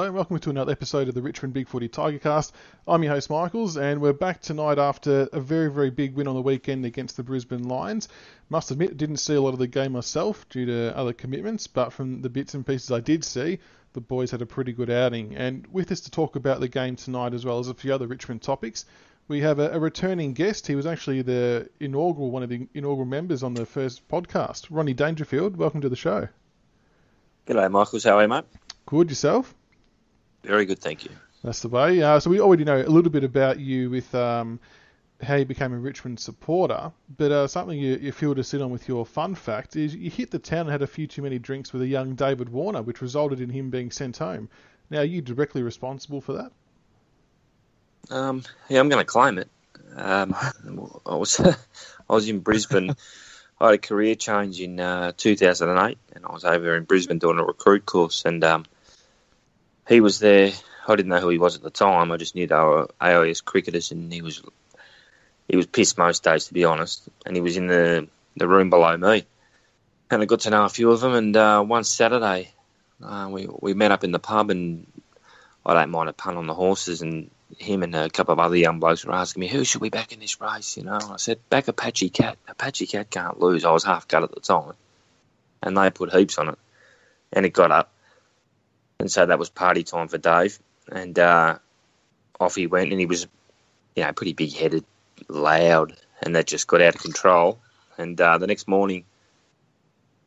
G'day, welcome to another episode of the Richmond BigFooty Tigercast. I'm your host Michaels, and we're back tonight after a very, very big win on the weekend against the Brisbane Lions. Must admit, didn't see a lot of the game myself due to other commitments, but from the bits and pieces I did see, the boys had a pretty good outing. And with us to talk about the game tonight, as well as a few other Richmond topics, we have a returning guest. He was actually one of the inaugural members on the first podcast, RodneyDangerfield. Welcome to the show. G'day, Michaels. How are you, mate? Good, yourself? Very good, thank you. That's the way. So we already know a little bit about you with how you became a Richmond supporter, but something you feel to sit on with your fun fact is you hit the town and had a few too many drinks with a young David Warner, which resulted in him being sent home. Now, are you directly responsible for that? Yeah, I'm going to claim it. I was in Brisbane. I had a career change in 2008, and I was over in Brisbane doing a recruit course, and he was there. I didn't know who he was at the time. I just knew they were AIS cricketers, and he was pissed most days, to be honest. And he was in the room below me, and I got to know a few of them. And one Saturday, we met up in the pub, and I don't mind a pun on the horses, and him and a couple of other young blokes were asking me, who should we back in this race, you know? And I said, back Apache Cat. Apache Cat can't lose. I was half gut at the time. And they put heaps on it. And it got up. And so that was party time for Dave. And off he went. And he was, pretty big-headed, loud. And that just got out of control. And the next morning,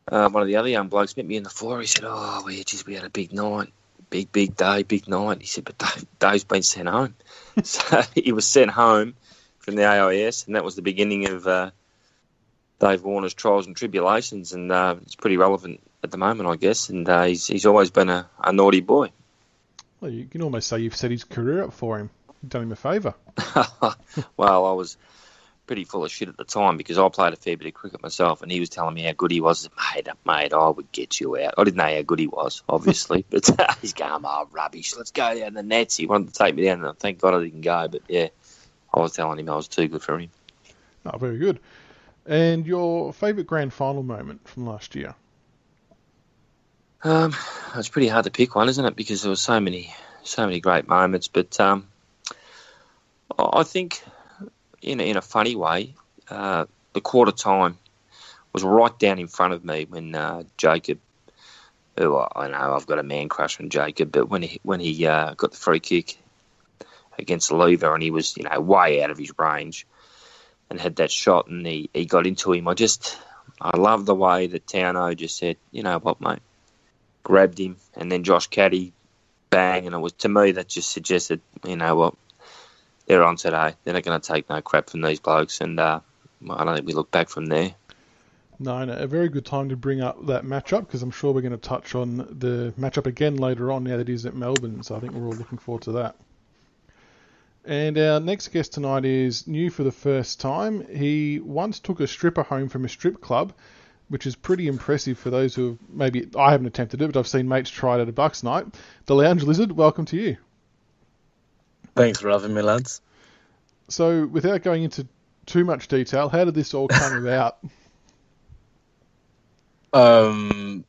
one of the other young blokes met me in the floor. He said, we had a big night. Big day, big night. He said, but Dave's been sent home. So he was sent home from the AIS, and that was the beginning of Dave Warner's trials and tribulations, and it's pretty relevant at the moment, I guess, and he's always been a naughty boy. Well, you can almost say you've set his career up for him. You've done him a favour. Well, I was pretty full of shit at the time because I played a fair bit of cricket myself, and he was telling me how good he was. Mate, I would get you out. I didn't know how good he was, obviously, but he's going, rubbish, let's go down the nets. He wanted to take me down, and thank God I didn't go, but yeah, I was telling him I was too good for him. Oh, very good. And your favourite grand final moment from last year? It's pretty hard to pick one, isn't it? Because there were so many great moments, but I think in a funny way, the quarter time was right down in front of me when Jacob, who I know I've got a man crush on Jacob, but when he got the free kick against the lever and he was way out of his range and had that shot and he got into him, I love the way that Towno just said, you know what, mate, grabbed him, and then Josh Caddy, bang, and it was, to me, that just suggested, you know what, they're on today. They're not going to take no crap from these blokes, and I don't think we look back from there. No, a very good time to bring up that matchup, because I'm sure we're going to touch on the matchup again later on now that he's at Melbourne, so I think we're all looking forward to that. And our next guest tonight is new for the first time. He once took a stripper home from a strip club, which is pretty impressive for those who have, maybe, I haven't attempted it, but I've seen mates try it at a Bucks night. TheLoungeLizard, welcome to you. Thanks for having me, lads. So, without going into too much detail, how did this all come about? An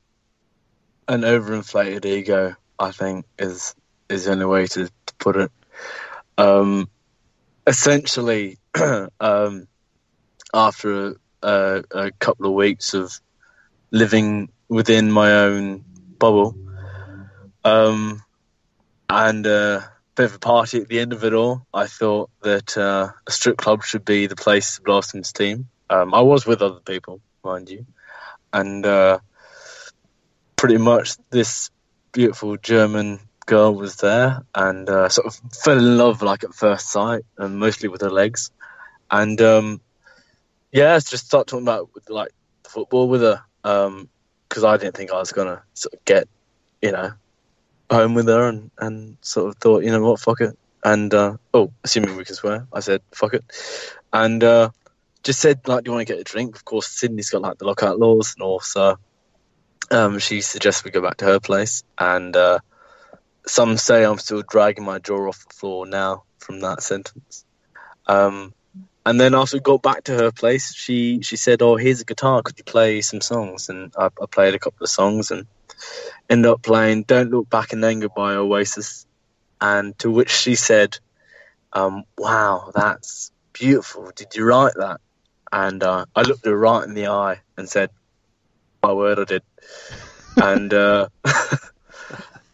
overinflated ego, I think, is the only way to put it. Essentially, after a couple of weeks of living within my own bubble, and bit of a party at the end of it all, I thought that a strip club should be the place to blossom its team. I was with other people, mind you, and pretty much this beautiful German girl was there, and sort of fell in love like at first sight, and mostly with her legs, and just start talking about like football with her, because I didn't think I was gonna sort of get home with her, and sort of thought, you know what, fuck it. And assuming we can swear, I said fuck it, and just said, like, do you want to get a drink? Of course, Sydney's got like the lockout laws and all, so she suggested we go back to her place, and some say I'm still dragging my jaw off the floor now from that sentence. And then after we got back to her place, she said, oh, here's a guitar, could you play some songs? And I played a couple of songs, and ended up playing Don't Look Back in Anger by Oasis, and to which she said, wow, that's beautiful. Did you write that? And I looked her right in the eye and said, my word, I did. And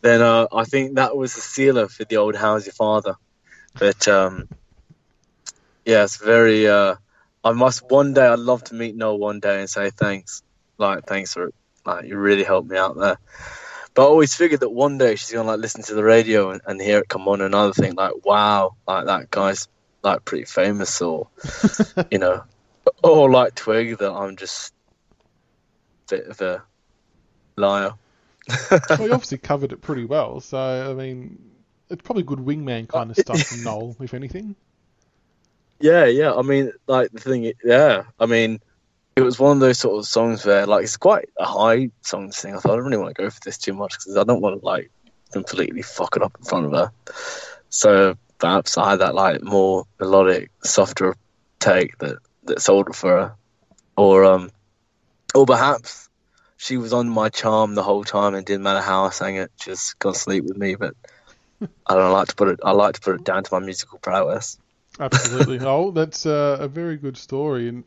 then I think that was the sealer for the old How's Your Father. But yeah, it's very. I'd love to meet Noel one day and say thanks. Like, thanks for it. Like, you really helped me out there. But I always figured that one day she's gonna like listen to the radio and hear it come on, and I'd think like, wow, like that guy's like pretty famous, or you know, or like twig that I'm just a bit of a liar. Well, he obviously covered it pretty well, so I mean, it's probably good wingman kind of stuff from Noel, if anything. Yeah. I mean, like the thing, I mean, it was one of those sort of songs where, like, it's quite a high song to sing. I thought I don't really want to go for this too much because I don't want to like completely fuck it up in front of her. So perhaps I had that like more melodic, softer take that sold it for her, or perhaps she was on my charm the whole time and didn't matter how I sang it, just got to sleep with me. But I like to put it down to my musical prowess. Absolutely. Oh, that's a very good story, and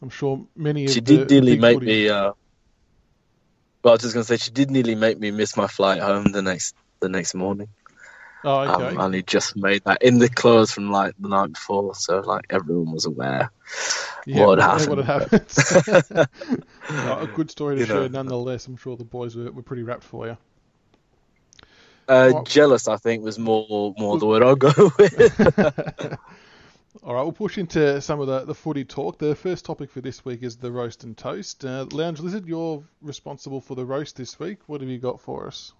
I'm sure many of she did nearly make BigFooty... me. Well, I was just gonna say she did nearly make me miss my flight home the next morning. Oh, okay. I only just made that in the clothes from like the night before, so like everyone was aware what had happened. Oh, a good story to share, nonetheless. I'm sure the boys were pretty rapt for you. Jealous, I think, was more the word I'll go with. All right, we'll push into some of the footy talk. The first topic for this week is the roast and toast. Lounge Lizard, you're responsible for the roast this week. What have you got for us?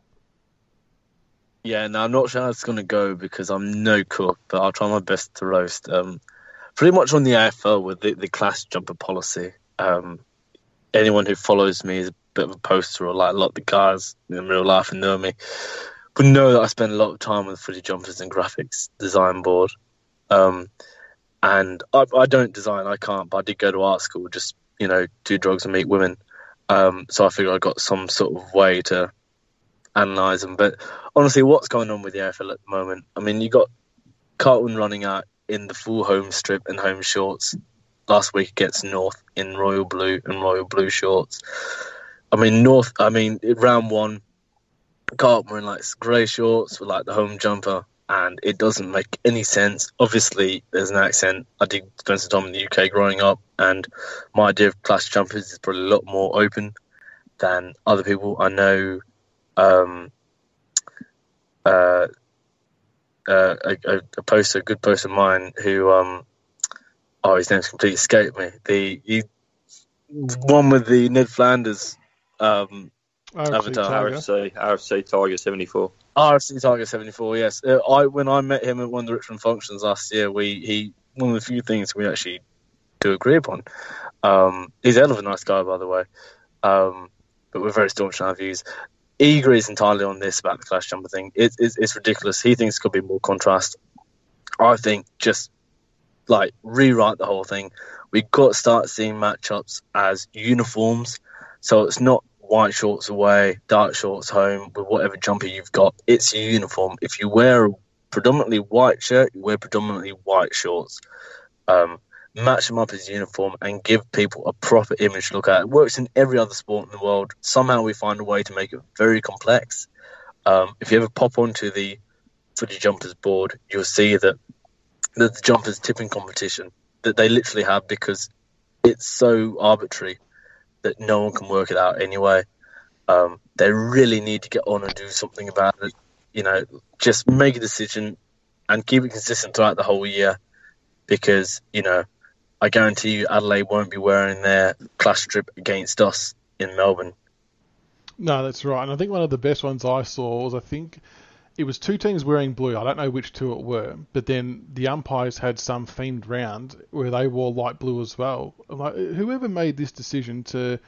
Yeah, no, I'm not sure how it's going to go because I'm no cook, but I'll try my best to roast. Pretty much on the AFL with the class jumper policy. Anyone who follows me is a bit of a poster, or like a lot of the guys in real life and know me would know that I spend a lot of time with footy jumpers and graphics design board. And I don't design, I can't, but I did go to art school, just, do drugs and meet women. So I figured I got some sort of way to analyse them. But honestly, what's going on with the AFL at the moment? I mean, you got Carlton running out in the full home strip and home shorts last week against North in royal blue and royal blue shorts. Round one, Carlton were in like grey shorts with like the home jumper, and it doesn't make any sense. Obviously, there's an accent. I did spend some time in the UK growing up, and my idea of class jumpers is probably a lot more open than other people. I know a good poster of mine who, his name's completely escaped me. The one with the Ned Flanders avatar. RFC Tiger 74. RFC Tiger 74, yes. When I met him at one of the Richmond functions last year, one of the few things we actually do agree upon. He's a hell of a nice guy, by the way. But we're very staunch in our views. He agrees entirely on this about the class jumper thing. It's ridiculous. He thinks there could be more contrast. I think just like rewrite the whole thing. We've got to start seeing matchups as uniforms. So it's not white shorts away, dark shorts home, with whatever jumper you've got. It's a uniform. If you wear a predominantly white shirt, you wear predominantly white shorts. Match them up as a uniform and give people a proper image to look at. It works in every other sport in the world. Somehow we find a way to make it very complex. If you ever pop onto the footy jumpers board, you'll see that the jumpers tipping competition that they literally have, because it's so arbitrary that no one can work it out anyway. They really need to get on and do something about it. Just make a decision and keep it consistent throughout the whole year, because, I guarantee you Adelaide won't be wearing their clash strip against us in Melbourne. No, that's right. And I think one of the best ones I saw was, I think it was two teams wearing blue. I don't know which two it were, but then the umpires had some themed round where they wore light blue as well. I'm like, whoever made this decision to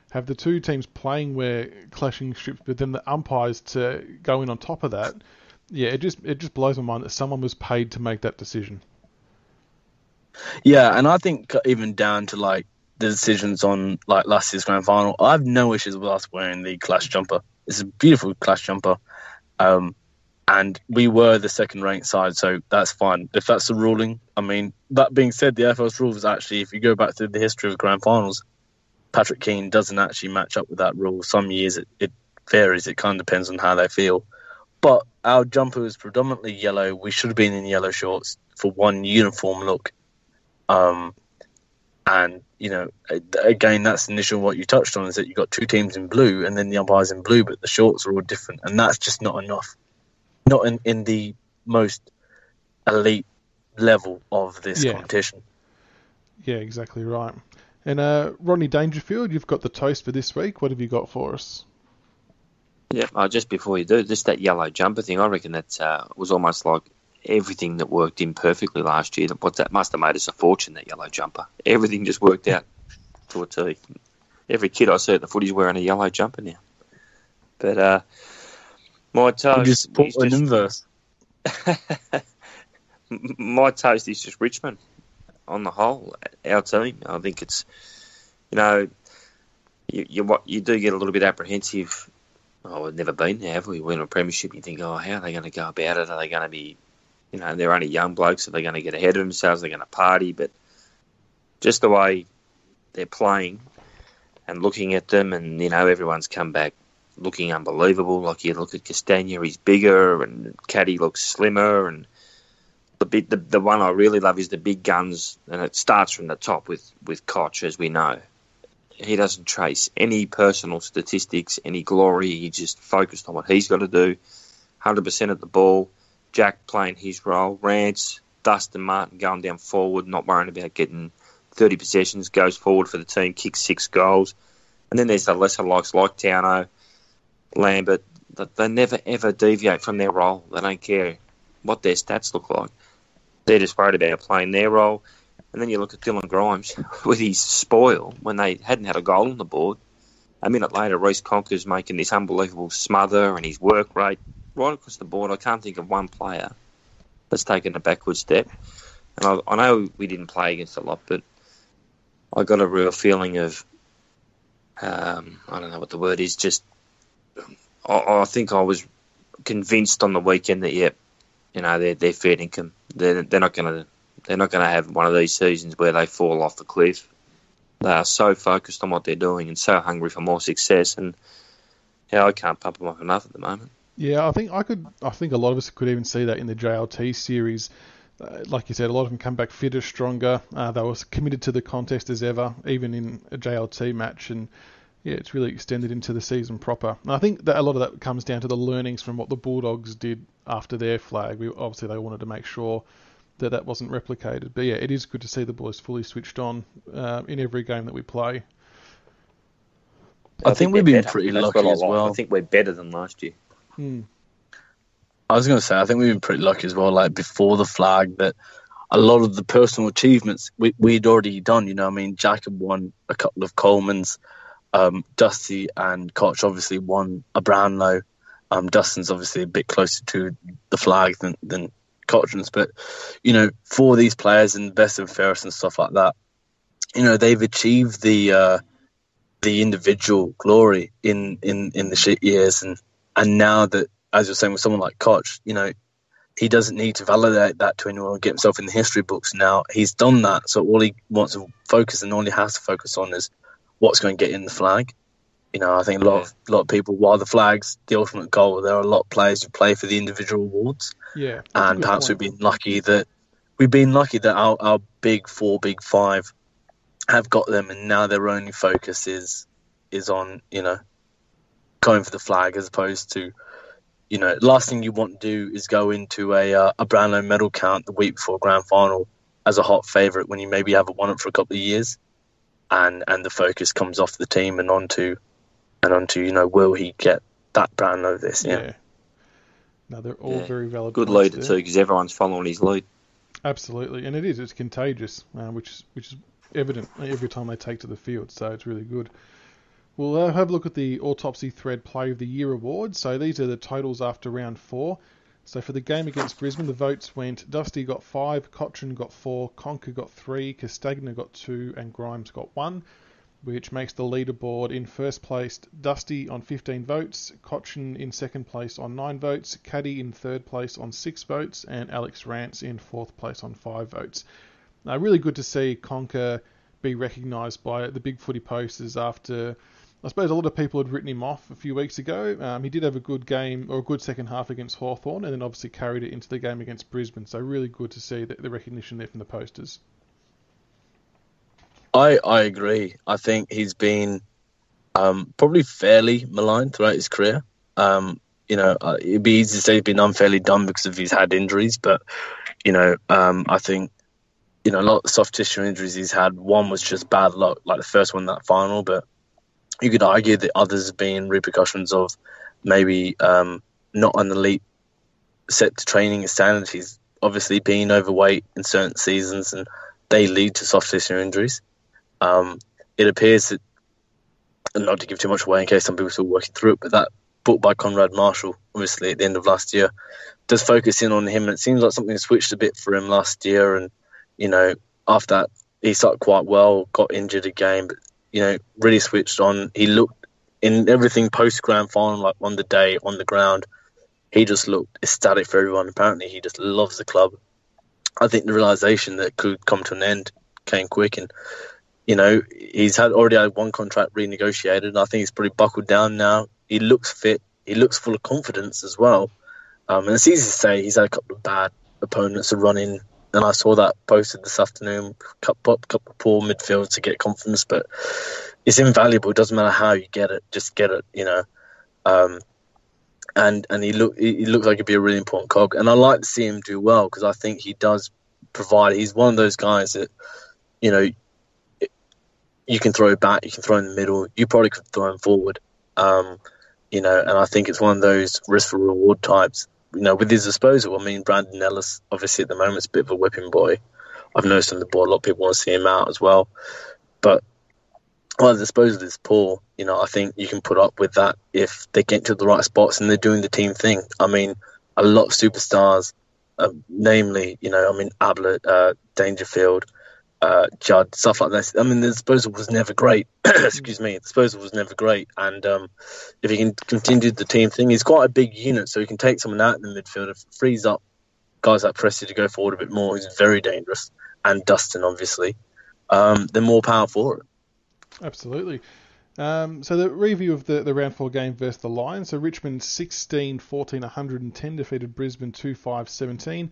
have the two teams playing wear clashing strips, but then the umpires to go in on top of that, yeah, it just blows my mind that someone was paid to make that decision. Yeah, and I think even down to like the decisions on like last year's grand final, I have no issues with us wearing the Clash jumper. It's a beautiful Clash jumper. And we were the second-ranked side, so that's fine. If that's the ruling, I mean, that being said, the FL's rule is actually, if you go back to the history of grand finals, Patrick Keane doesn't actually match up with that rule. Some years it varies. It kind of depends on how they feel. But our jumper is predominantly yellow. We should have been in yellow shorts for one uniform look. And, you know, again, that's initially what you touched on, is that you got two teams in blue and then the umpires in blue, but the shorts are all different. And that's just not enough. Not in the most elite level of this competition. Yeah, exactly right. And Rodney Dangerfield, you've got the toast for this week. What have you got for us? Yeah, just before you do, just that yellow jumper thing, I reckon that was almost like everything that worked in perfectly last year. That must have made us a fortune, that yellow jumper. Everything just worked out to a T. Every kid I see at the footy's wearing a yellow jumper now. But my toast... Just put an inverse. My toast is just Richmond on the whole, our team. I think it's, you know, you do get a little bit apprehensive. Oh, we've never been there, have we? We're in a premiership. You think, oh, how are they going to go about it? Are they going to be, you know, they're only young blokes. Are they going to get ahead of themselves? Are they going to party? But just the way they're playing and looking at them, and, you know, everyone's come back looking unbelievable. Like, you look at Castagna, he's bigger, and Caddy looks slimmer, and the one I really love is the big guns, and it starts from the top with Koch, as we know. He doesn't trace any personal statistics, any glory. He just focused on what he's got to do. 100% at the ball. Jack playing his role. Rance, Dustin Martin going down forward, not worrying about getting 30 possessions, goes forward for the team, kicks 6 goals. And then there's the lesser likes like Towno, Lambert. They never, ever deviate from their role. They don't care what their stats look like. They're just worried about playing their role. And then you look at Dylan Grimes with his spoil when they hadn't had a goal on the board. A minute later, Reece Conker's making this unbelievable smother, and his work rate right across the board. I can't think of one player that's taken a backward step. And I know we didn't play against a lot, but I got a real feeling of, I don't know what the word is, just I think I was convinced on the weekend that, you know, they're fair income. They're not going to have one of these seasons where they fall off the cliff. They are so focused on what they're doing and so hungry for more success. And I can't pump them up enough at the moment. Yeah, I think a lot of us could even see that in the JLT series. Like you said, a lot of them come back fitter, stronger. They were committed to the contest as ever, even in a JLT match. And yeah, it's really extended into the season proper. And I think that a lot of that comes down to the learnings from what the Bulldogs did after their flag. Obviously, they wanted to make sure that wasn't replicated. But yeah, it is good to see the boys fully switched on in every game that we play. I think we've been pretty lucky as well. I think we're better than last year. I was going to say, I think we've been pretty lucky as well, like before the flag, that a lot of the personal achievements we'd already done. You know, I mean, Jacob won a couple of Colemans. Dusty and Koch obviously won a Brownlow. Dustin's obviously a bit closer to the flag than Cochrans, but, you know, for these players and best and fairest and stuff like that, you know, they've achieved the individual glory in the shit years, and now that, as you're saying, with someone like Koch, you know, he doesn't need to validate that to anyone or get himself in the history books. Now he's done that, so all he wants to focus and all he has to focus on is what's going to get in the flag. You know, I think a lot of people, while the flag's the ultimate goal, there are a lot of players who play for the individual awards. Yeah, and perhaps we've been lucky that our big 4, big 5 have got them, and now their only focus is on, you know, going for the flag, as opposed to, you know, last thing you want to do is go into a Brownlow medal count the week before grand final as a hot favourite when you maybe haven't won it for a couple of years, and the focus comes off the team and onto, you know, will he get that Brownlow this year? Yeah. No, they're all very valid. Good leader too, because everyone's following his lead. Absolutely, and it's contagious, which is evident every time they take to the field. So it's really good. We'll have a look at the Autopsy Thread Play of the Year awards. So these are the totals after round 4. So for the game against Brisbane, the votes went Dusty got 5, Cochrane got 4, Conker got 3, Castagna got 2, and Grimes got 1, which makes the leaderboard in first place Dusty on 15 votes, Cochrane in second place on 9 votes, Caddy in third place on 6 votes, and Alex Rance in fourth place on 5 votes. Really good to see Conker be recognised by the BigFooty posters after, I suppose, a lot of people had written him off a few weeks ago. He did have a good game, or a good second half against Hawthorn, and then obviously carried it into the game against Brisbane. So really good to see the recognition there from the posters. I agree. I think he's been probably fairly maligned throughout his career. It'd be easy to say he's been unfairly done because of he's had injuries, but I think a lot of soft tissue injuries he's had. One was just bad luck, like the first one in that final, but you could argue that others have been repercussions of maybe not an elite set to training standards. He's obviously been overweight in certain seasons, and they lead to soft tissue injuries. It appears that, and not to give too much away in case some people are still working through it, but that book by Conrad Marshall, obviously at the end of last year, does focus in on him, and it seems like something switched a bit for him last year. And after that, he started quite well, got injured again, but really switched on. He looked in everything post grand final, like on the day on the ground, he just looked ecstatic for everyone. Apparently, he just loves the club. I think the realization that could come to an end came quick, and he's already had one contract renegotiated, and I think he's pretty buckled down now. He looks fit. He looks full of confidence as well. And it's easy to say he's had a couple of bad opponents to run in, and I saw that posted this afternoon. Couple of poor midfield to get confidence, but it's invaluable. It doesn't matter how you get it, just get it. And he looks like he'd be a really important cog, and I like to see him do well because I think he does provide. He's one of those guys that you can throw back, you can throw in the middle, you probably could throw him forward. And I think it's one of those risk for reward types. With his disposal, I mean, Brandon Ellis, obviously at the moment, is a bit of a whipping boy. I've noticed on the board a lot of people want to see him out as well. But while the disposal is poor, I think you can put up with that if they get to the right spots and they're doing the team thing. I mean, a lot of superstars, namely, Ablett, Dangerfield, Judd, stuff like this. I mean, the disposal was never great. Excuse me, the disposal was never great. And if he can continue the team thing, he's quite a big unit, so he can take someone out in the midfield. If it frees up guys like Presti to go forward a bit more, who's very dangerous, and Dustin, obviously, then more power for it. Absolutely. So the review of the round 4 game versus the Lions. So Richmond 16-14-110 defeated Brisbane 2-5-17.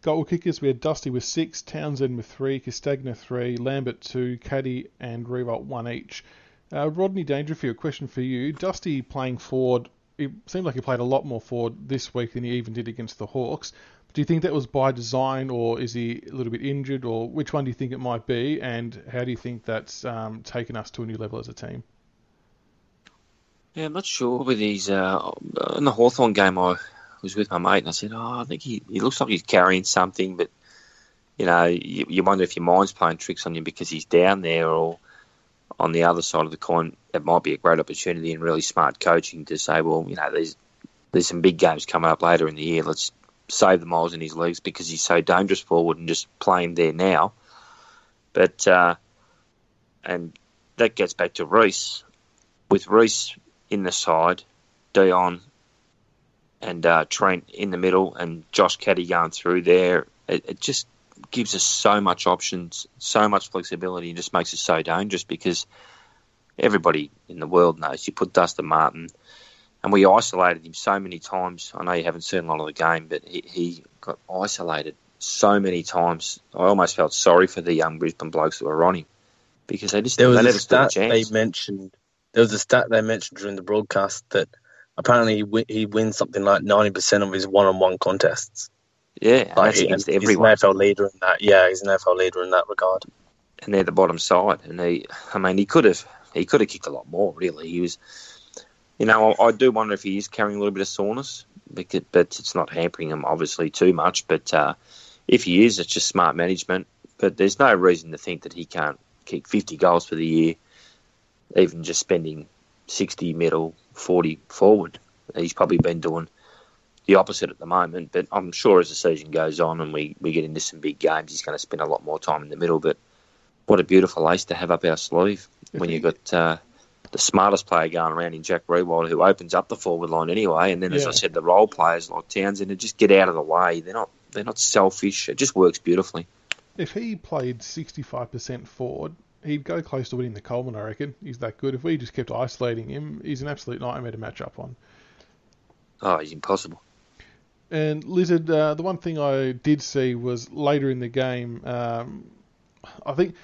Goal kickers, we had Dusty with 6, Townsend with 3, Castagna 3, Lambert 2, Caddy and Rewalt 1 each. Rodney Dangerfield, question for you. Dusty playing forward, it seemed like he played a lot more forward this week than he even did against the Hawks. Do you think that was by design, or is he a little bit injured, or which one do you think it might be, and how do you think that's taken us to a new level as a team? Yeah, I'm not sure with his... in the Hawthorn game, I was with my mate, and I said, I think he looks like he's carrying something, but, you wonder if your mind's playing tricks on you because he's down there, or on the other side of the coin, it might be a great opportunity and really smart coaching to say, well, there's some big games coming up later in the year, let's save the miles in his legs because he's so dangerous forward and just play him there now. But, and that gets back to Reece. With Reece in the side, Dion and Trent in the middle and Josh Caddy going through there, it just gives us so much options, so much flexibility, and just makes us so dangerous because everybody in the world knows you put Dustin Martin, and we isolated him so many times. I know you haven't seen a lot of the game, but he got isolated so many times. I almost felt sorry for the young Brisbane blokes that were on him because they just never stood a chance. There was a stat they mentioned during the broadcast that apparently he wins something like 90% of his one-on-one contests. Yeah, and that's against everyone. He's an NFL leader in that. Yeah, he's an NFL leader in that regard. And they're the bottom side. And he could have kicked a lot more. Really, he was. I do wonder if he is carrying a little bit of soreness, but it's not hampering him obviously too much. But if he is, it's just smart management. But there's no reason to think that he can't kick 50 goals for the year, even just spending 60 middle, 40 forward. He's probably been doing the opposite at the moment. But I'm sure as the season goes on and we get into some big games, he's going to spend a lot more time in the middle. But what a beautiful ace to have up our sleeve when you've got the smartest player going around in Jack Rewald, who opens up the forward line anyway. And then, as I said, the role players like Townsend, and just get out of the way. They're not selfish. It just works beautifully. If he played 65% forward, he'd go close to winning the Coleman, I reckon. He's that good. If we just kept isolating him, he's an absolute nightmare to match up on. Oh, he's impossible. And Lizard, the one thing I did see was later in the game, I think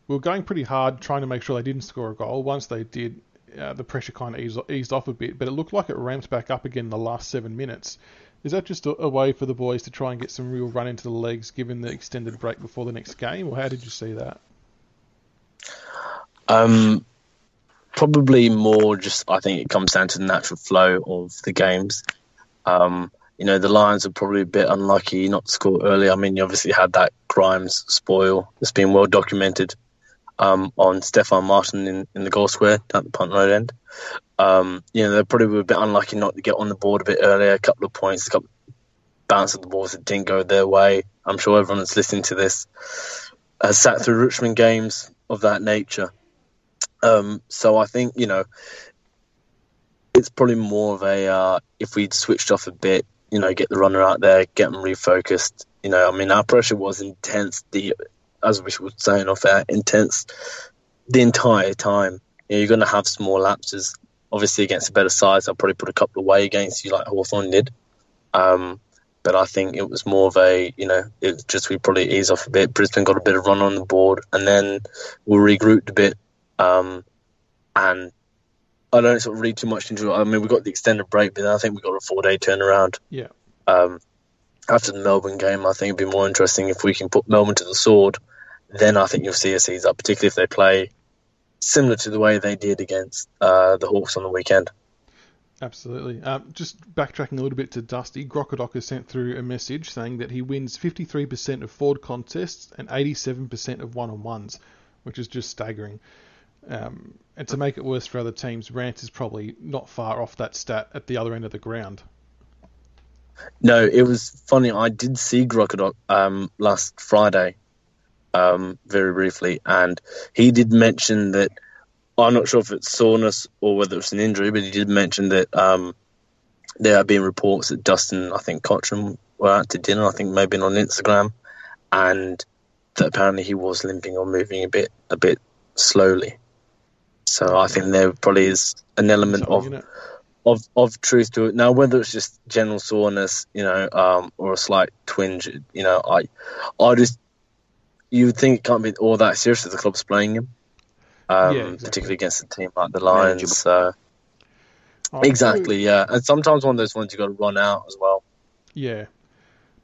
we were going pretty hard trying to make sure they didn't score a goal. Once they did, the pressure kind of eased off a bit, but it looked like it ramped back up again in the last 7 minutes. Is that just a way for the boys to try and get some real run into the legs given the extended break before the next game, or how did you see that? Probably more just, I think it comes down to the natural flow of the games. The Lions are probably a bit unlucky not to score early. I mean, you obviously had that Grimes spoil. It's been well documented on Stefan Martin in the goal square at the punt road end. They probably were a bit unlucky not to get on the board a bit earlier. A couple of points, a couple of bounce of the balls that didn't go their way. I'm sure everyone that's listening to this has sat through Richmond games of that nature. So I think, it's probably more of a, if we'd switched off a bit, get the runner out there, get them refocused. Our pressure was intense, as we were saying off air, intense the entire time. You're going to have small lapses. Obviously, against a better size, I'll probably put a couple away against you like Hawthorn did. But I think it was more of a, we probably ease off a bit. Brisbane got a bit of run on the board, and then we regrouped a bit. And I don't sort of read too much into it. I mean, we got the extended break, but then I think we got a 4-day turnaround. Yeah. After the Melbourne game, I think it'd be more interesting if we can put Melbourne to the sword. Then I think you'll see us ease up, particularly if they play similar to the way they did against the Hawks on the weekend. Absolutely. Just backtracking a little bit to Dusty, Grockadock has sent through a message saying that he wins 53% of forward contests and 87% of one-on-ones, which is just staggering. And to make it worse for other teams, Rance is probably not far off that stat at the other end of the ground. No, it was funny. I did see Grockadock last Friday, very briefly, and he did mention that, I'm not sure if it's soreness or whether it's an injury, but he did mention that there have been reports that Dustin, I think Cotram, were out to dinner, I think maybe on Instagram, and that apparently he was limping or moving a bit slowly. So I think there probably is an element of truth to it. Now, whether it's just general soreness, or a slight twinge, I just, you would think it can't be all that serious if the club's playing him, particularly against a team like the Lions. Exactly, yeah. And sometimes one of those ones you got to run out as well. Yeah.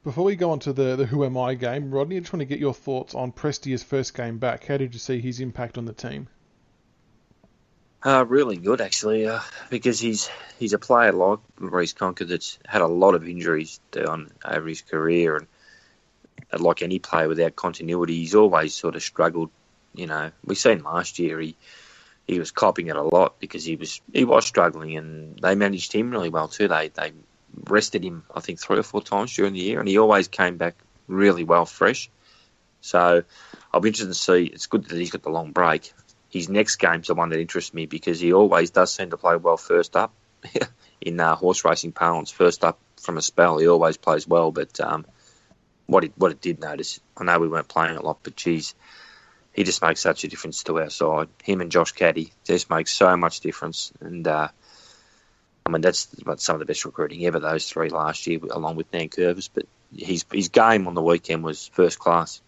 Before we go on to the Who Am I game, Rodney, I just want to get your thoughts on Prestia's first game back. How did you see his impact on the team? Really good, actually, because he's a player like Maurice Conker that's had a lot of injuries over his career, and like any player without continuity, he's always sort of struggled. We've seen last year he was copping it a lot because he was struggling, and they managed him really well too. They rested him, I think, 3 or 4 times during the year, and he always came back really well, fresh. So I'll be interested to see. It's good that he's got the long break. His next game's the one that interests me because he always does seem to play well first up. In horse racing parlance, first up from a spell, he always plays well. But what I did notice, I know we weren't playing a lot, but geez, he just makes such a difference to our side. Him and Josh Caddy just make so much difference. And that's some of the best recruiting ever, those 3 last year, along with Nankervis. But his game on the weekend was first class.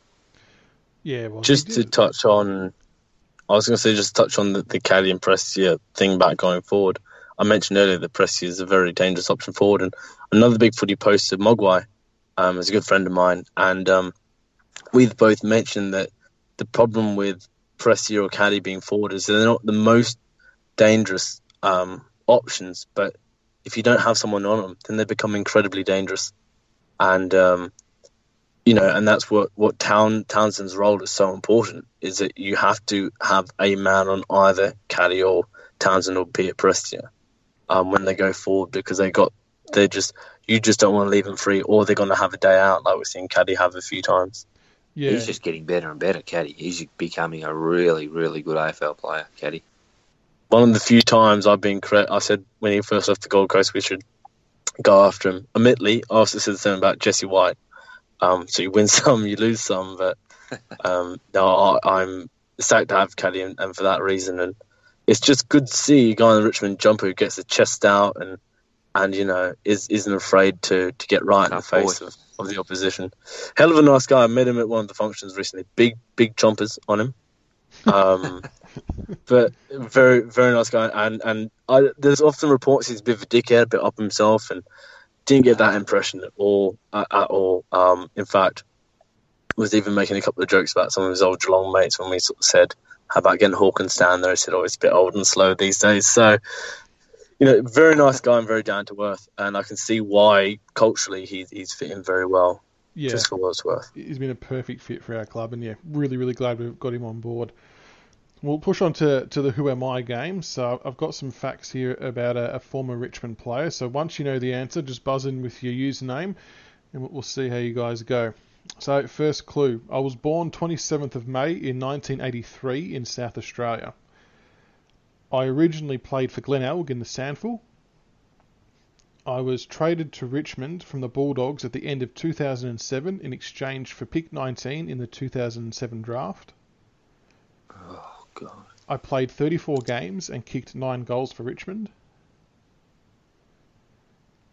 Yeah, well, just to touch on the Caddy and Prestia thing back going forward. I mentioned earlier that Prestia is a very dangerous option forward, and another BigFooty poster, Mogwai, is a good friend of mine, and we've both mentioned that the problem with Prestia or Caddy being forward is they're not the most dangerous options, but if you don't have someone on them, then they become incredibly dangerous. And and that's what Townsend's role is so important, is that you have to have a man on either Caddy or Townsend or Pia Prestia when they go forward, because you just don't want to leave them free, or they're going to have a day out, like we've seen Caddy have a few times. Yeah. He's just getting better and better, Caddy. He's becoming a really, really good AFL player, Caddy. One of the few times I've been correct, I said when he first left the Gold Coast, we should go after him. Admittedly, I also said the same about Jesse White. So you win some, you lose some, but no, I'm psyched to have Caddy, and for that reason. And it's just good to see a guy in the Richmond jumper who gets the chest out and isn't afraid to get right in the face of the opposition. Hell of a nice guy. I met him at one of the functions recently. Big chompers on him. But very, very nice guy. And there's often reports he's a bit of a dickhead, a bit up himself, and didn't get that impression at all. In fact, was even making a couple of jokes about some of his old Geelong mates when we sort of said, how about getting Hawkins down there? He said, it's a bit old and slow these days. So, very nice guy and very down to earth. And I can see why culturally he's fitting very well, just for what it's worth. He's been a perfect fit for our club. And really, really glad we've got him on board. We'll push on to the Who Am I game. So I've got some facts here about a former Richmond player. So once you know the answer, just buzz in with your username and we'll see how you guys go. So first clue. I was born 27th of May in 1983 in South Australia. I originally played for Glenelg in the Sandful. I was traded to Richmond from the Bulldogs at the end of 2007 in exchange for pick 19 in the 2007 draft. Oh, God. I played 34 games and kicked 9 goals for Richmond.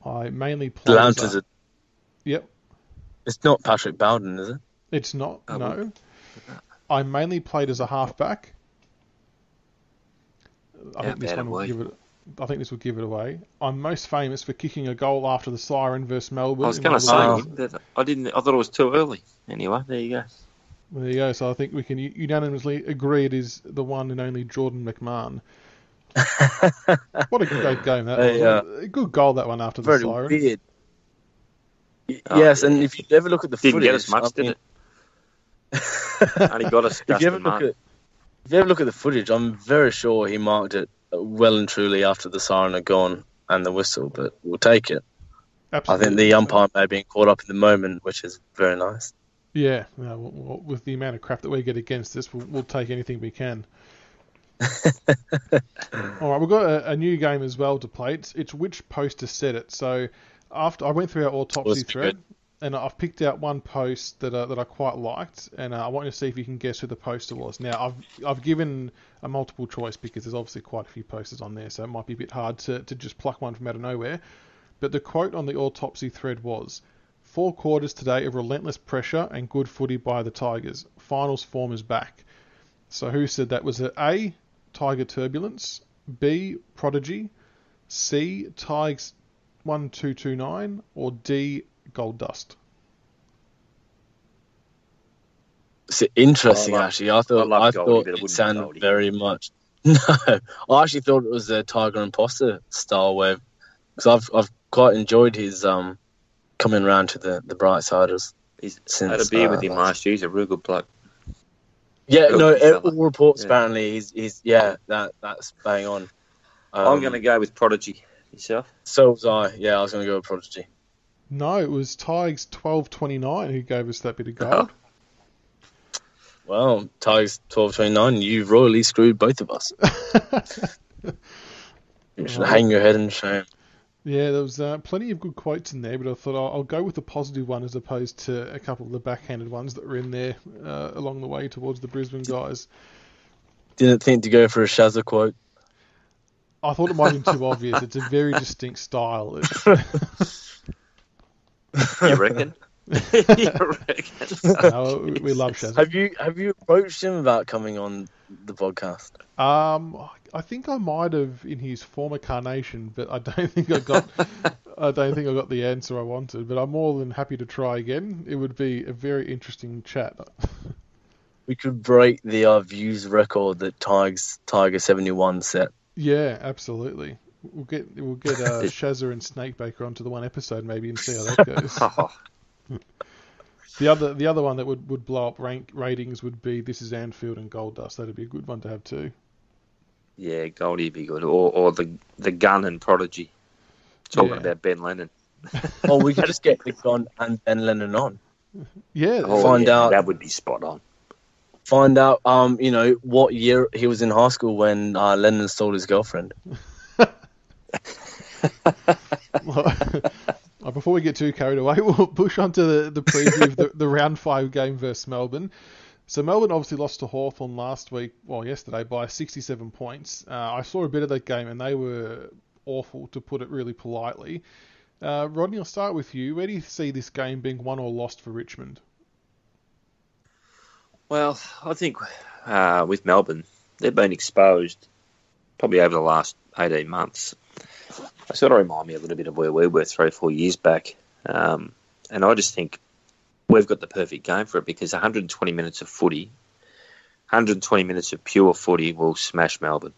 I mainly played... LoungeLizard. Yep. It's not Patrick Bowden, is it? It's not, no. I mainly played as a halfback. I think this will give it away. I'm most famous for kicking a goal after the siren versus Melbourne. I was going to say that I thought it was too early. Anyway, there you go. There you go. So I think we can unanimously agree it is the one and only Jordan McMahon. What a great game that was. A good goal, that one, after the siren. Very weird. Yes, and if you ever look at the footage... Didn't get us much, did it? Only got us just the mark. If you ever look at the footage, I'm very sure he marked it well and truly after the siren had gone and the whistle, but we'll take it. Absolutely. I think the umpire may have been caught up in the moment, which is very nice. Yeah, with the amount of crap that we get against us, we'll take anything we can. All right, we've got a new game as well to play. It's which post to set it. So after I went through our autopsy thread, and I've picked out one post that I quite liked, and I want you to see if you can guess who the poster was. Now, I've given a multiple choice because there's obviously quite a few posters on there, so it might be a bit hard to just pluck one from out of nowhere. But the quote on the autopsy thread was, 4 quarters today of relentless pressure and good footy by the Tigers. Finals form is back. So who said that? Was it A, Tiger Turbulence, B, Prodigy, C, Tigers 1229, or D, Gold Dust? It's interesting, actually. I thought it sounded very much... No, I actually thought it was a Tiger Imposter style wave, because I've quite enjoyed his coming round to the bright siders. He's had a beer with him last year. He's a real good bloke. Yeah, all reports apparently he's that's bang on. I'm going to go with Prodigy. Yourself? So was I. Yeah, I was going to go with Prodigy. No, it was Tigers 1229 who gave us that bit of gold. Well, Tigers 1229, you royally screwed both of us. You should hang your head in shame. Yeah, there was plenty of good quotes in there, but I thought I'll go with the positive one as opposed to a couple of the backhanded ones that were in there along the way towards the Brisbane guys. Didn't think to go for a Shazza quote. I thought it might have been too obvious. It's a very distinct style. You reckon? No, we love Shazza. Have you approached him about coming on the podcast? I think I might have in his former carnation, but I don't think I got the answer I wanted. But I'm more than happy to try again. It would be a very interesting chat. We could break the views record that Tiger 71 set. Yeah, absolutely. We'll get Shazza and Snakebaker onto the one episode maybe and see how that goes. The other one that would blow up ratings would be This Is Anfield and Gold Dust. That'd be a good one to have too. Yeah, Goldie would be good. Or the Gun and Prodigy. Talking about Ben Lennon. Or we could just get Nick on and then Lennon on. Yeah. Find out. That would be spot on. Find out, what year he was in high school when Lennon stole his girlfriend. Before we get too carried away, we'll push on to the preview of the round 5 game versus Melbourne. So Melbourne obviously lost to Hawthorn yesterday by 67 points. I saw a bit of that game and they were awful, to put it really politely. Rodney, I'll start with you. Where do you see this game being won or lost for Richmond? Well, I think with Melbourne, they've been exposed probably over the last 18 months. They sort of remind me a little bit of where we were 3 or 4 years back. And I just think we've got the perfect game for it, because 120 minutes of footy, 120 minutes of pure footy will smash Melbourne.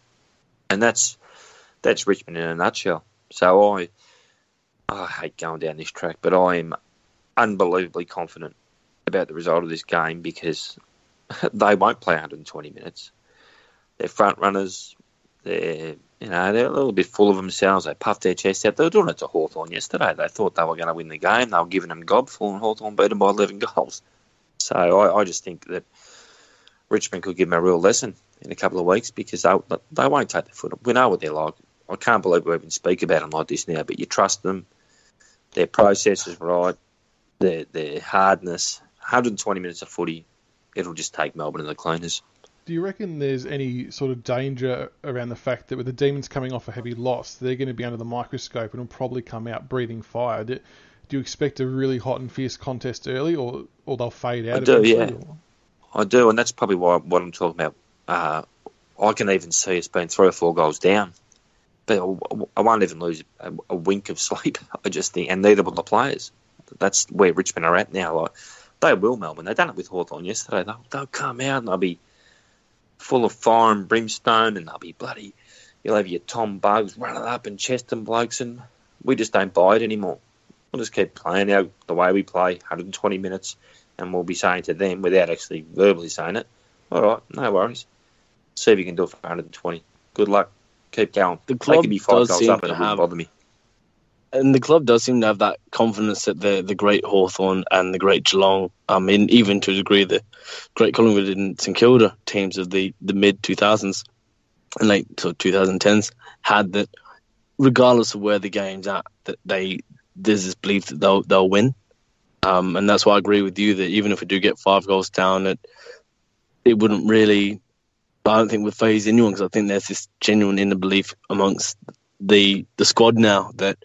And that's Richmond in a nutshell. So I hate going down this track, but I am unbelievably confident about the result of this game, because they won't play 120 minutes. They're front runners. They're a little bit full of themselves. They puff their chest out. They were doing it to Hawthorn yesterday. They thought they were going to win the game. They were giving them gobful, and Hawthorn beat them by 11 goals. So I just think that Richmond could give them a real lesson in a couple of weeks, because they won't take the foot. We know what they're like. I can't believe we even speak about them like this now, but you trust them. Their process is right. Their hardness. 120 minutes of footy, it'll just take Melbourne to the cleaners. Do you reckon there's any sort of danger around the fact that with the Demons coming off a heavy loss, they're going to be under the microscope and will probably come out breathing fire? Do you expect a really hot and fierce contest early, or they'll fade out? I do, yeah. I do, and that's probably what I'm talking about. I can even see us being 3 or 4 goals down, but I won't even lose a wink of sleep. I just think, and neither will the players. That's where Richmond are at now. Like, they will, Melbourne. They done it with Hawthorn yesterday. They'll come out and they'll be full of fire and brimstone, and they'll be bloody. You'll have your Tom Bugs running up and chesting blokes, and we just don't buy it anymore. We'll just keep playing out the way we play, 120 minutes, and we'll be saying to them, without actually verbally saying it, all right, no worries. See if you can do it for 120. Good luck. Keep going. The club they could be 5 goals up, and it have, wouldn't bother me. And the club does seem to have that confidence that the great Hawthorn and the great Geelong, even to a degree the great Collingwood and St Kilda teams of the mid-2000s and late sort of 2010s had, that regardless of where the game's at, that there's this belief that they'll win. And that's why I agree with you that even if we do get 5 goals down, it wouldn't really, I don't think, would phase anyone, because I think there's this genuine inner belief amongst the squad now that,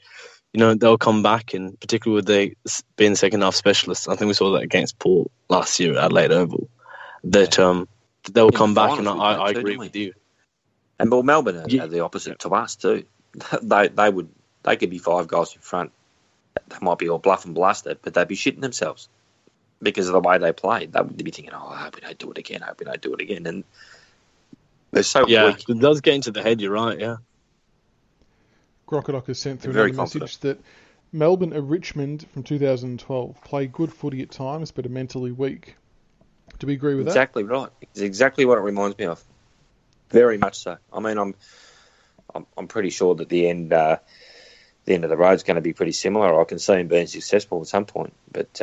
they'll come back, and particularly with they being second half specialists, I think we saw that against Port last year at Adelaide Oval, that they'll come back, and I agree with you. And Melbourne are the opposite to us too. They could be 5 goals in front. They might be all bluff and bluster, but they'd be shitting themselves because of the way they play. They would be thinking, I hope we don't do it again. And they're so weak. It does get into the head, you're right, yeah. Crocodile has sent through another message that Melbourne are Richmond from 2012. Play good footy at times, but are mentally weak. Do we agree with that? Exactly right. It's exactly what it reminds me of. Very much so. I mean, I'm pretty sure that the end of the road is going to be pretty similar. I can see him being successful at some point, but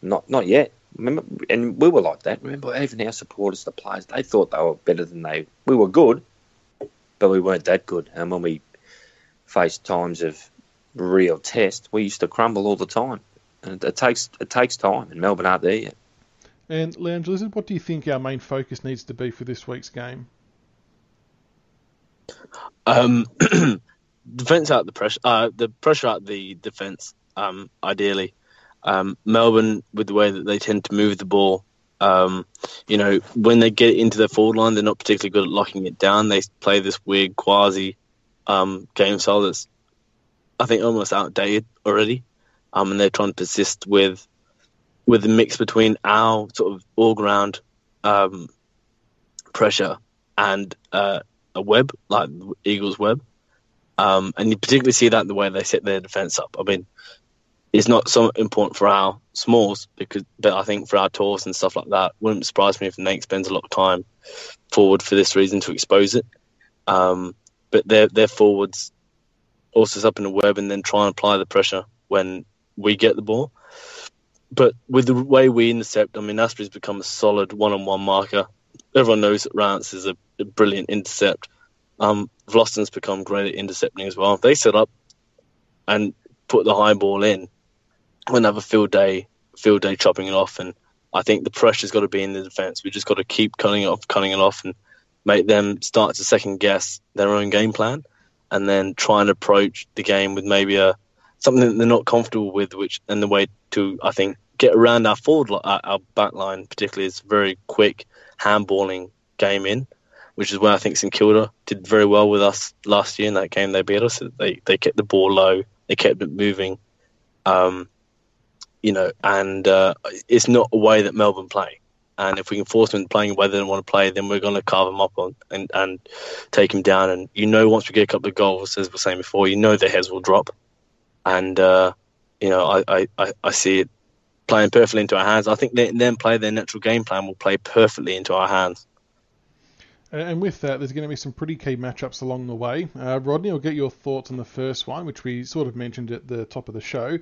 not yet. Remember, and we were like that. Remember, even our supporters, the players, they thought they were better than we were good, but we weren't that good. And when we faced times of real test, we used to crumble all the time. And it takes time, and Melbourne aren't there yet. And Lounge Lizard, what do you think our main focus needs to be for this week's game? Defence out the pressure out the defence, ideally. Melbourne, with the way that they tend to move the ball, when they get into their forward line, they're not particularly good at locking it down. They play this weird quasi game style that's, I think, almost outdated already. And they're trying to persist with the mix between our sort of all-round pressure and a web, like Eagles' web. And you particularly see that in the way they set their defence up. I mean, it's not so important for our smalls, but I think for our tallest and stuff like that, wouldn't surprise me if Nate spends a lot of time forward for this reason, to expose it. But their forwards also set up in a web and then try and apply the pressure when we get the ball. But with the way we intercept, I mean, Asprey's become a solid one-on-one marker. Everyone knows that Rance is a brilliant intercept. Vlosten's become great at intercepting as well. If they set up and put the high ball in, we'll have a field day chopping it off. And I think the pressure's got to be in the defence. We just got to keep cutting it off, and make them start to second guess their own game plan, and then try and approach the game with maybe something that they're not comfortable with, and the way to, I think, get around our our back line particularly is very quick handballing game in, which is where I think St Kilda did very well with us last year in that game. They beat us. They kept the ball low. They kept it moving. And it's not a way that Melbourne play. And if we can force them to play in a way they don't want to play, then we're going to carve them up and take them down. And once we get a couple of goals, as we were saying before, their heads will drop. And I see it playing perfectly into our hands. I think them play their natural game plan will play perfectly into our hands. And with that, there's going to be some pretty key matchups along the way. Rodney, I'll get your thoughts on the first one, which we sort of mentioned at the top of the show.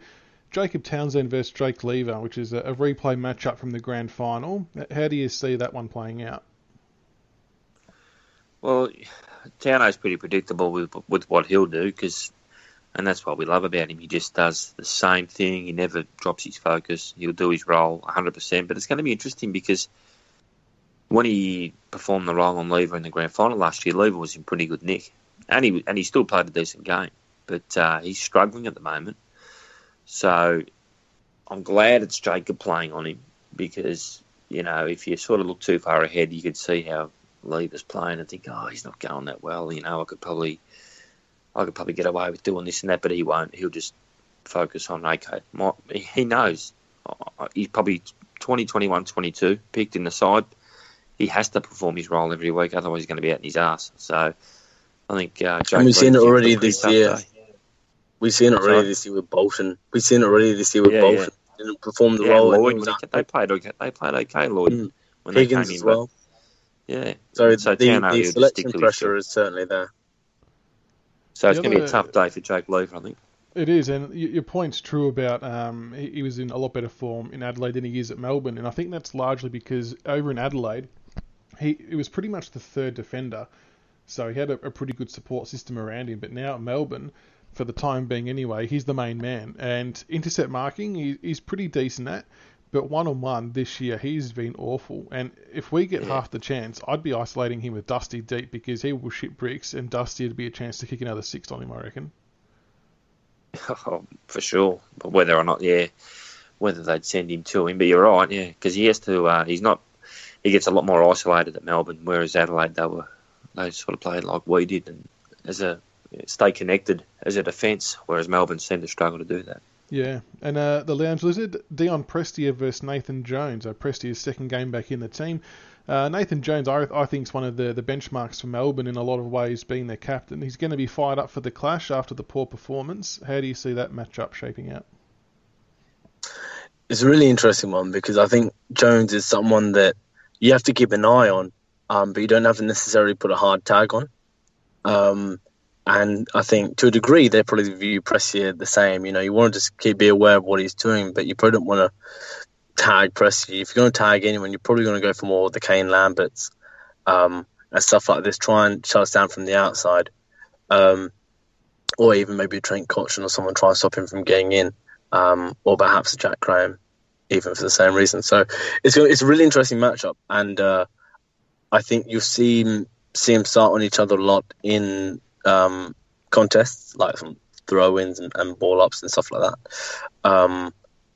Jacob Townsend versus Jake Lever, which is a replay matchup from the grand final. How do you see that one playing out? Well, Towno's pretty predictable with what he'll do, and that's what we love about him. He just does the same thing. He never drops his focus. He'll do his role 100%. But it's going to be interesting because when he performed the role on Lever in the grand final last year, Lever was in pretty good nick. And he still played a decent game. But he's struggling at the moment. So I'm glad it's Jacob playing on him because, if you sort of look too far ahead, you could see how Lever's playing and think, he's not going that well. I could probably get away with doing this and that, but he won't. He'll just focus on, he knows. He's probably 20, 21, 22, picked in the side. He has to perform his role every week, otherwise he's going to be out in his arse. So I think Jacob... And we've seen it already this year. We've seen it already this year with Bolton. Bolton. Didn't perform the role. Lloyd, they played okay, Lloyd, when Higgins they came in. As well. Yeah. So the selection pressure is certainly there. So it's going to be a tough day for Jake Lever, I think. It is, and your point's true about he was in a lot better form in Adelaide than he is at Melbourne, and I think that's largely because over in Adelaide, he was pretty much the third defender, so he had a pretty good support system around him, but now at Melbourne, for the time being anyway, he's the main man. And intercept marking, he's pretty decent at. But one-on-one this year, he's been awful. And if we get half the chance, I'd be isolating him with Dusty deep because he will shit bricks and Dusty would be a chance to kick another 6 on him, I reckon. Oh, for sure. But whether or not, whether they'd send him to him. But you're right, because he has to, he gets a lot more isolated at Melbourne, whereas Adelaide, they sort of played like we did and stay connected as a defence, whereas Melbourne seemed to struggle to do that. Yeah, and the Lounge Lizard, Dion Prestia versus Nathan Jones. Prestia's second game back in the team. Nathan Jones, I think, is one of the benchmarks for Melbourne in a lot of ways, being their captain. He's going to be fired up for the clash after the poor performance. How do you see that matchup shaping out? It's a really interesting one because I think Jones is someone that you have to keep an eye on, but you don't have to necessarily put a hard tag on. And I think to a degree they probably view Prestia the same. You want to just be aware of what he's doing, but you probably don't want to tag Prestia. If you're going to tag anyone, you're probably going to go for more of the Kane Lamberts and stuff like this. Try and shut us down from the outside, or even maybe a Trent Cotchin or someone try and stop him from getting in, or perhaps a Jack Graham, even for the same reason. So it's a really interesting matchup, and I think you'll see him start on each other a lot in contests, like some throw-ins and ball-ups and stuff like that.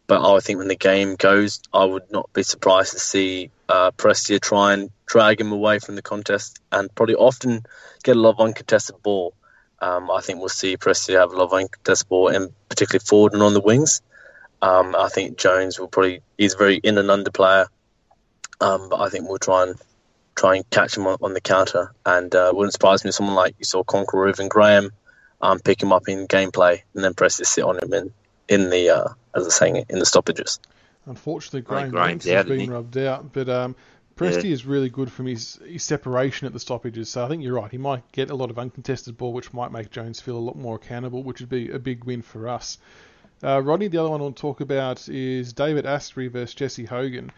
But I think when the game goes, I would not be surprised to see Prestia try and drag him away from the contest and probably often get a lot of uncontested ball. I think we'll see Prestia have a lot of uncontested ball, and particularly forward and on the wings. I think Jones he's a very in and under player, but I think we'll try and catch him on the counter, and wouldn't surprise me if someone like you saw Conqueror and Graham pick him up in gameplay and then press to sit on him in the as I was saying, in the stoppages. Unfortunately, Graham's has been rubbed out, but Presti is really good from his separation at the stoppages, so I think you're right. He might get a lot of uncontested ball, which might make Jones feel a lot more accountable, which would be a big win for us. Rodney, the other one I want to talk about is David Asprey versus Jesse Hogan.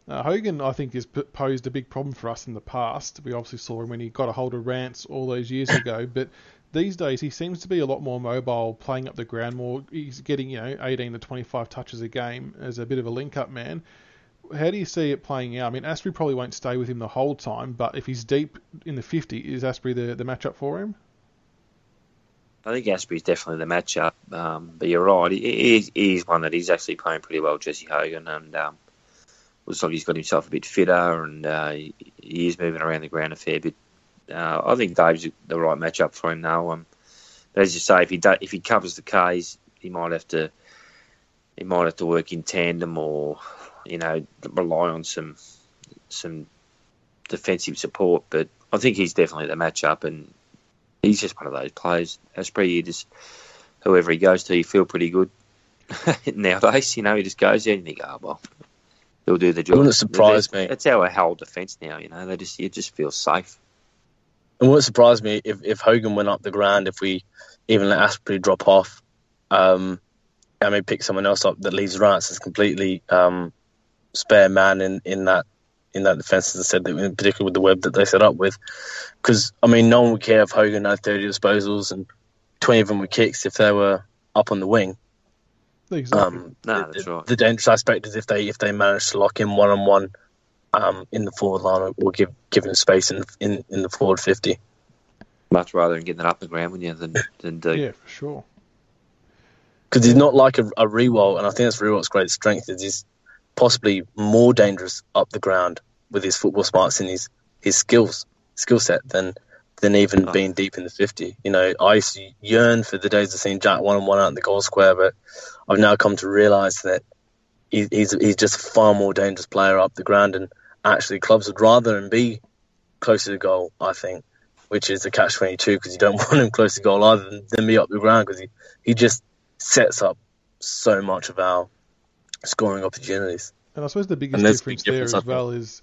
Hogan, I think, has posed a big problem for us in the past. We obviously saw him when he got a hold of Rance all those years ago, but these days he seems to be a lot more mobile, playing up the ground more. He's getting 18 to 25 touches a game as a bit of a link-up man. How do you see it playing out? I mean, Asprey probably won't stay with him the whole time, but if he's deep in the 50, is Asprey the matchup for him? I think Asprey's definitely the matchup, but you're right. He is one that he's actually playing pretty well, Jesse Hogan, and looks like he's got himself a bit fitter, and he is moving around the ground a fair bit. I think Dave's the right matchup for him now. But as you say, if he covers the Ks, he might have to work in tandem, or rely on some defensive support. But I think he's definitely the matchup, and he's just one of those players. Asprey, whoever he goes to, you feel pretty good nowadays. He just goes there and you think, oh well, he'll do the job. It wouldn't surprise me. That's our whole defence now. You just feel safe. It wouldn't surprise me if Hogan went up the ground, if we even let Asprey drop off, and we pick someone else up that leaves Rance as completely spare man in that defence, as I said, particularly with the web that they set up with. Because, no one would care if Hogan had 30 disposals and 20 of them were kicks if they were up on the wing. Exactly. That's right. The dangerous aspect is if they manage to lock in one-on-one in the forward line, or give him space in the forward 50. Much rather than getting it up the ground, wouldn't you, than do. Yeah, for sure. Because he's not like a Rewalt, and I think that's Rewalt's great strength, is he's possibly more dangerous up the ground with his football smarts and his skill set than even being deep in the 50. I used to yearn for the days of seeing Jack one-on-one out in the goal square, but I've now come to realise that he's just a far more dangerous player up the ground, and actually clubs would rather him be closer to goal, I think, which is the catch-22, because you don't want him close to goal either than be up the ground, because he just sets up so much of our scoring opportunities. And I suppose the biggest difference there as well is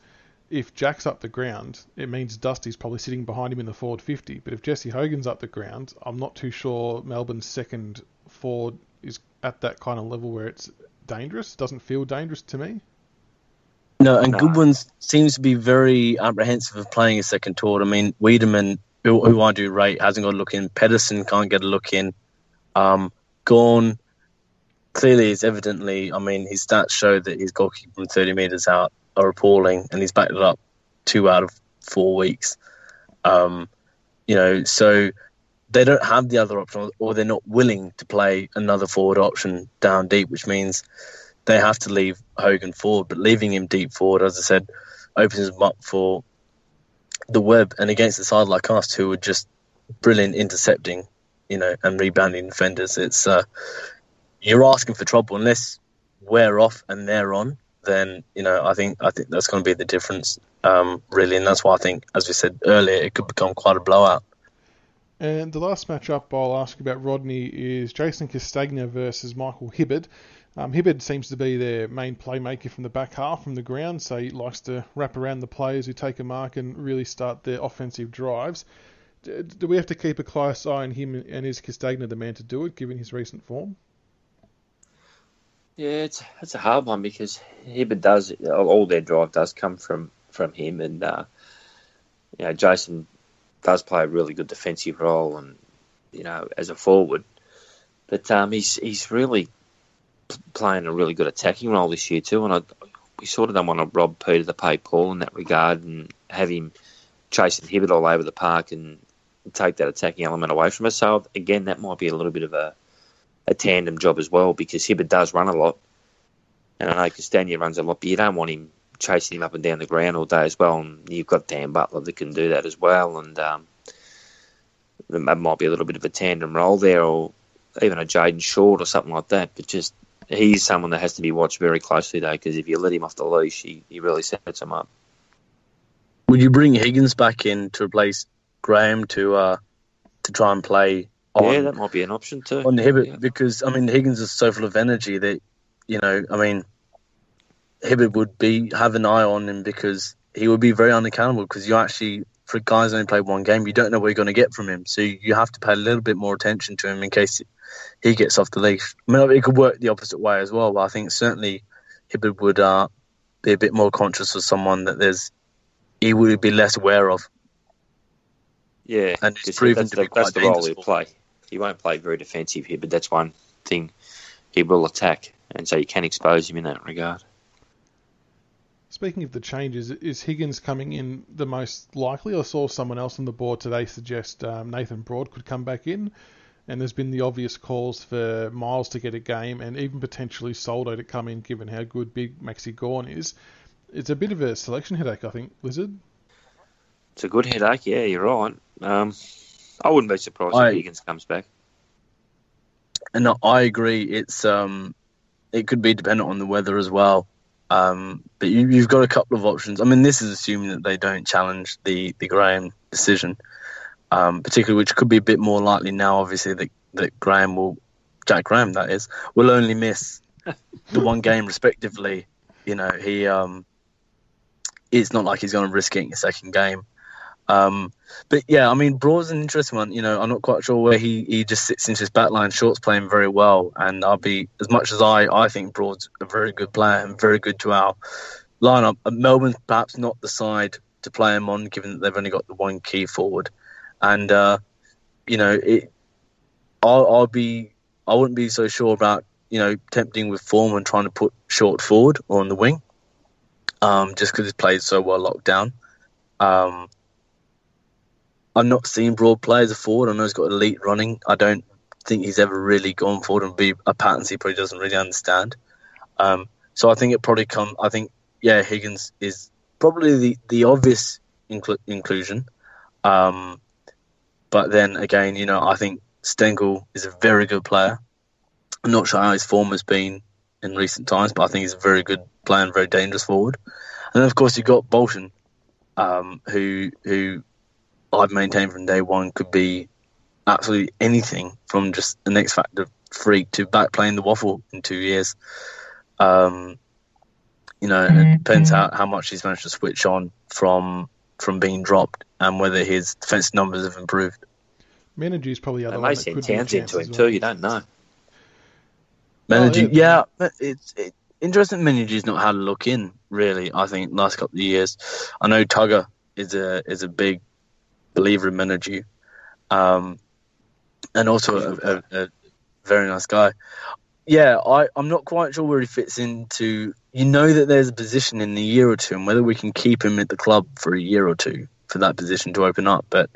if Jack's up the ground, it means Dusty's probably sitting behind him in the forward 50. But if Jesse Hogan's up the ground, I'm not too sure Melbourne's second forward is at that kind of level where it's dangerous. It doesn't feel dangerous to me. No, and Goodwin seems to be very apprehensive of playing a second tour. Wiedemann, who I do rate, hasn't got a look in. Pedersen can't get a look in. Gawn clearly is evidently, his stats show that his goalkeeper from 30 metres out are appalling, and he's backed it up 2 out of 4 weeks. So they don't have the other option, or they're not willing to play another forward option down deep, which means they have to leave Hogan forward. But leaving him deep forward, as I said, opens him up for the web, and against a side like us, who are just brilliant intercepting, and rebounding defenders, it's you're asking for trouble. Unless we're off and they're on, then I think that's going to be the difference, really, and that's why I think, as we said earlier, it could become quite a blowout. And the last matchup I'll ask about, Rodney, is Jason Castagna versus Michael Hibberd. Hibberd seems to be their main playmaker from the back half, from the ground, so he likes to wrap around the players who take a mark and really start their offensive drives. Do we have to keep a close eye on him, and is Castagna the man to do it, given his recent form? Yeah, it's a hard one, because Hibberd does, all their drive does come from him, and Jason does play a really good defensive role, and as a forward, but he's really playing a really good attacking role this year too, and we sort of don't want to rob Peter to pay Paul in that regard, and have him chasing Hibberd all over the park and take that attacking element away from us. So again, that might be a little bit of a tandem job as well, because Hibberd does run a lot, and I know Castagna runs a lot, but you don't want him chasing him up and down the ground all day as well, and you've got Dan Butler that can do that as well, and that might be a little bit of a tandem role there, or even a Jaden Short or something like that, but just he's someone that has to be watched very closely, though, because if you let him off the leash, he really sets him up. Would you bring Higgins back in to replace Graham to try and play on? Yeah, that might be an option too. On Hibberd, because Higgins is so full of energy that Hibberd would have an eye on him, because he would be very unaccountable, because you actually for a guy who's only played one game, you don't know what you're going to get from him. So you have to pay a little bit more attention to him in case he gets off the leash. I mean, it could work the opposite way as well, but I think certainly Hibberd would be a bit more conscious of someone that he would be less aware of. Yeah, and it's proven to be quite that's the role he'll dangerous. play. He won't play very defensive here, but that's one thing he will attack, and so you can expose him in that regard. Speaking of the changes, is Higgins coming in the most likely? I saw someone else on the board today suggest Nathan Broad could come back in, and there's been the obvious calls for Miles to get a game and even potentially Soldo to come in, given how good big Maxi Gawn is. It's a bit of a selection headache, I think, Lizard. It's a good headache, yeah, you're right. I wouldn't be surprised if Higgins comes back. And I agree. It's it could be dependent on the weather as well. But you've got a couple of options. I mean, this is assuming that they don't challenge the Graham decision, particularly, which could be a bit more likely now, obviously, that Jack Graham, that is, will only miss the one game respectively. You know, it's not like he's going to risk getting a second game. But yeah, I mean, Broad's an interesting one. You know, I'm not quite sure where he just sits into his backline. Short's playing very well, and I'll be, as much as I think Broad's a very good player and very good to our lineup. Melbourne's perhaps not the side to play him on, given that they've only got the one key forward. And you know, I wouldn't be so sure about, you know, tempting with form and trying to put Short forward or on the wing, just because he's played so well locked down. I've not seen Broad play as a forward. I know he's got elite running. I don't think he's ever really gone forward and be a pattern he probably doesn't really understand. So I think it probably Higgins is probably the obvious inclusion. But then again, you know, I think Stengel is a very good player. I'm not sure how his form has been in recent times, but I think he's a very good player and very dangerous forward. And then, of course, you've got Bolton, who I've maintained from day one could be absolutely anything from just an X Factor freak to back playing the waffle in 2 years. You know, it depends how much he's managed to switch on from being dropped and whether his defensive numbers have improved. Menagy's probably the other They one may that send could be a Towns chance into as him well. too, you don't know. Menagy, yeah, it's interesting. Menagy's not had a look in, really, I think, last couple of years. I know Tugger is a big believer in Menagy, and also a very nice guy. Yeah, I'm not quite sure where he fits into. You know that there's a position in a year or two, and whether we can keep him at the club for a year or two for that position to open up. But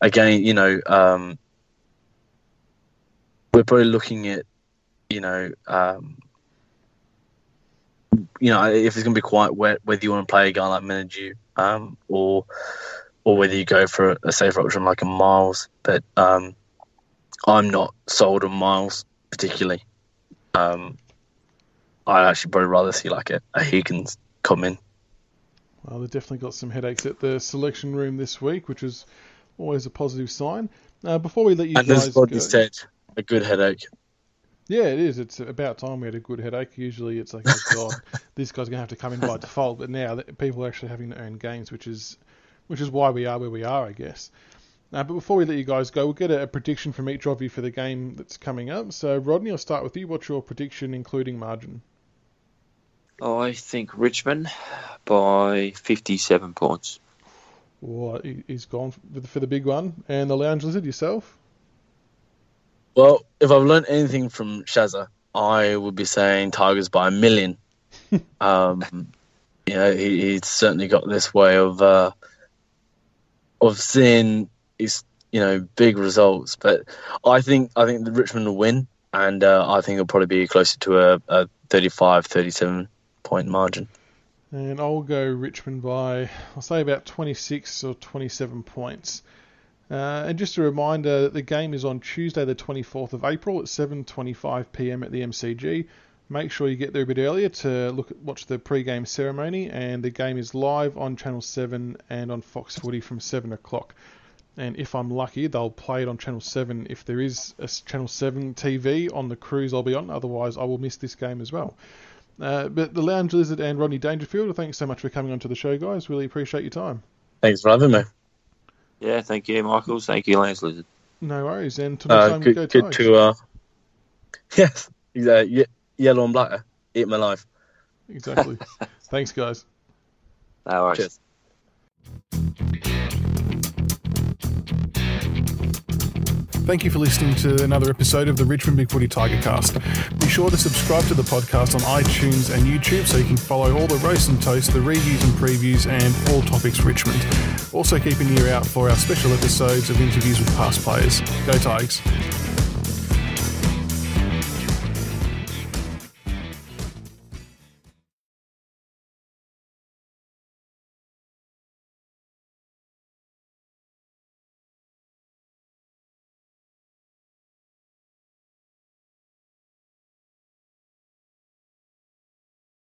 again, you know, we're probably looking at, you know, if it's going to be quite wet, whether you want to play a guy like Menagy, or whether you go for a safer option like a Miles. But I'm not sold on Miles particularly. I'd actually probably rather see like a Higgins come in. Well, they've definitely got some headaches at the selection room this week, which is always a positive sign. Before we let you and guys as Rodney go, said, a good headache. yeah, it is. It's about time we had a good headache. Usually it's like, oh God, this guy's going to have to come in by default. But now people are actually having to earn games, which is why we are where we are, I guess. But before we let you guys go, we'll get a prediction from each of you for the game that's coming up. So, Rodney, I'll start with you. What's your prediction, including margin? I think Richmond by 57 points. What, he's gone for the big one. And the Lounge Lizard, yourself? Well, if I've learned anything from Shazza, I would be saying Tigers by 1 million. You know, he's certainly got this way of seeing his, you know, big results. But I think the Richmond will win, and I think it'll probably be closer to a 35, 37 point margin. And I'll go Richmond by, I'll say about 26 or 27 points. And just a reminder, the game is on Tuesday the 24th of April at 7:25 p.m. at the MCG. Make sure you get there a bit earlier to watch the pre-game ceremony, and the game is live on Channel 7 and on Fox Footy from 7 o'clock. And if I'm lucky, they'll play it on Channel 7 if there is a Channel 7 TV on the cruise I'll be on. Otherwise, I will miss this game as well. But the Lounge Lizard and Rodney Dangerfield, thanks so much for coming onto the show, guys. Really appreciate your time. Thanks for having me. Yeah, thank you, Michaels. Thank you, LoungeLizard. No worries. And till next time, go good Tigers. to yes, yellow and black. Eat my life. Exactly. Thanks, guys. No worries. Cheers. Thank you for listening to another episode of the Richmond BigFooty Tigercast. Be sure to subscribe to the podcast on iTunes and YouTube so you can follow all the roast and toast, the reviews and previews, and all topics Richmond. Also keep an ear out for our special episodes of interviews with past players. Go Tigers.